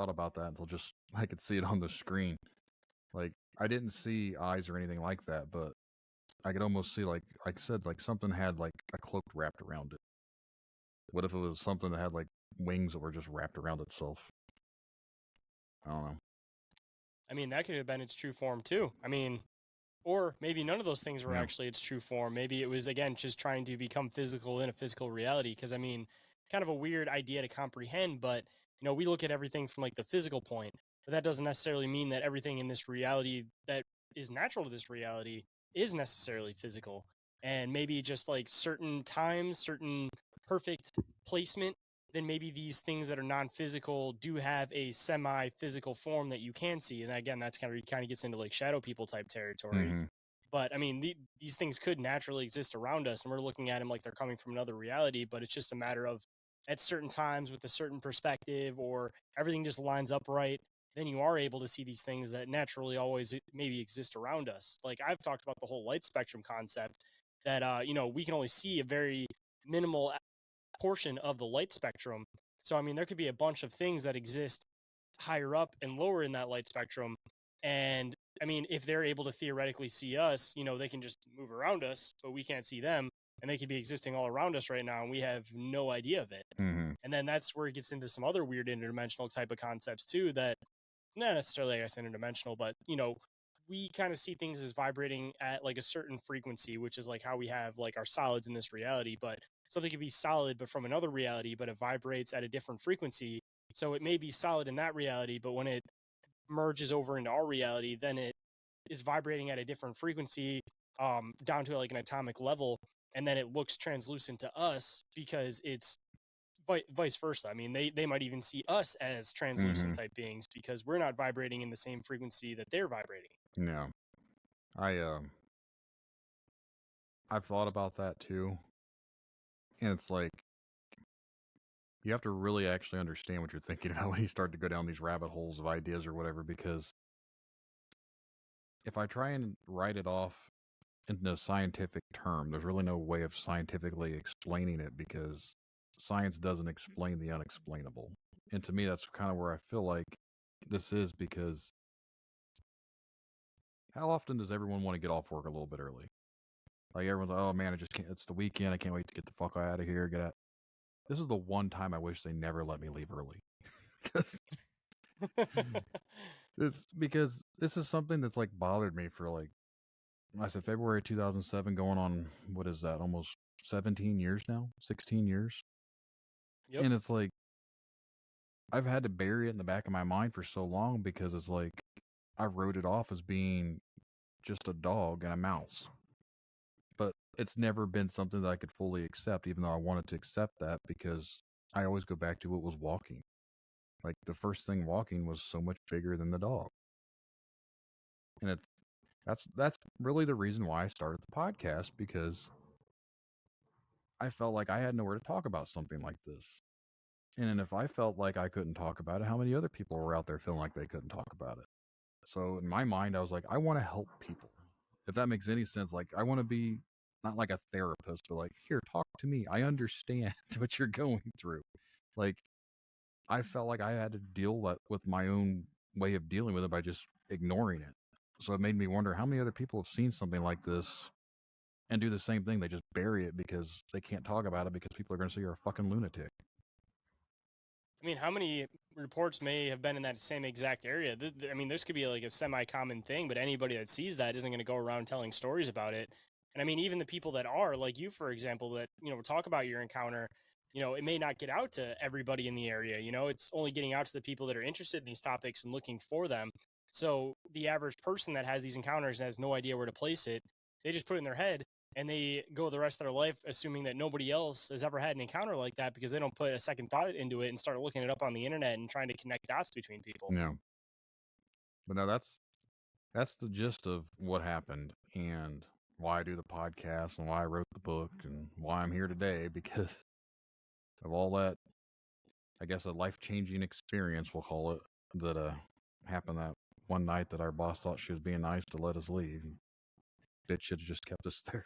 thought about that until just I could see it on the screen. Like, I didn't see eyes or anything like that, but I could almost see, like I said, like something had like a cloak wrapped around it. What if it was something that had like wings that were just wrapped around itself? I don't know. I mean, that could have been its true form too. I mean, or maybe none of those things were Yeah. actually its true form. Maybe it was, again, just trying to become physical in a physical reality. Because, I mean, kind of a weird idea to comprehend, but, we look at everything from like the physical point, but that doesn't necessarily mean that everything in this reality that is natural to this reality is necessarily physical. And maybe just like certain times, certain perfect placement, then maybe these things that are non-physical do have a semi-physical form that you can see. And again, that's kind of gets into like shadow people type territory. Mm-hmm. But I mean, these things could naturally exist around us, and we're looking at them like they're coming from another reality. But it's just a matter of at certain times with a certain perspective, or everything just lines up right. Then you are able to see these things that naturally always maybe exist around us. Like I've talked about the whole light spectrum concept that we can only see a very minimal portion of the light spectrum. So I mean, there could be a bunch of things that exist higher up and lower in that light spectrum. And I mean, if they're able to theoretically see us, they can just move around us, but we can't see them. And they could be existing all around us right now, and we have no idea of it. Mm-hmm. And then that's where it gets into some other weird interdimensional type of concepts too, that not necessarily, I guess, interdimensional, but, we kind of see things as vibrating at like a certain frequency, which is like how we have like our solids in this reality. But something could be solid, but from another reality, but it vibrates at a different frequency. So it may be solid in that reality, but when it merges over into our reality, then it is vibrating at a different frequency, down to like an atomic level, and then it looks translucent to us because it's vice versa. I mean, they might even see us as translucent type beings because we're not vibrating in the same frequency that they're vibrating. Yeah. I've thought about that too. And it's like you have to really actually understand what you're thinking about when you start to go down these rabbit holes of ideas or whatever, because if I try and write it off in a scientific term, there's really no way of scientifically explaining it because science doesn't explain the unexplainable. And to me, that's kind of where I feel like this is, because how often does everyone want to get off work a little bit early? Like everyone's like, oh man, I just can't, it's the weekend, I can't wait to get the fuck out of here, get out. This is the one time I wish they never let me leave early. because this is something that's like bothered me for like, I said February 2007, going on, what is that, almost 17 years now? 16 years? Yep. And it's like, I've had to bury it in the back of my mind for so long because it's like, I wrote it off as being just a dog and a mouse. But it's never been something that I could fully accept, even though I wanted to accept that, because I always go back to what was walking. Like, the first thing walking was so much bigger than the dog. And that's really the reason why I started the podcast, because I felt like I had nowhere to talk about something like this. And if I felt like I couldn't talk about it, how many other people were out there feeling like they couldn't talk about it? So in my mind, I was like, I want to help people. If that makes any sense, like, I want to be not like a therapist, but like, here, talk to me. I understand what you're going through. Like, I felt like I had to deal with my own way of dealing with it by just ignoring it. So it made me wonder how many other people have seen something like this and do the same thing. They just bury it because they can't talk about it because people are going to say you're a fucking lunatic. I mean, how many reports may have been in that same exact area? I mean, this could be like a semi-common thing, but anybody that sees that isn't going to go around telling stories about it. And I mean, even the people that are, like you, for example, that, talk about your encounter, it may not get out to everybody in the area. It's only getting out to the people that are interested in these topics and looking for them. So the average person that has these encounters and has no idea where to place it, they just put it in their head and they go the rest of their life assuming that nobody else has ever had an encounter like that because they don't put a second thought into it and start looking it up on the internet and trying to connect dots between people. Yeah. But no, that's the gist of what happened and why I do the podcast and why I wrote the book and why I'm here today, because of all that, I guess, a life-changing experience, we'll call it, that happened that one night that our boss thought she was being nice to let us leave. Bitch should have just kept us there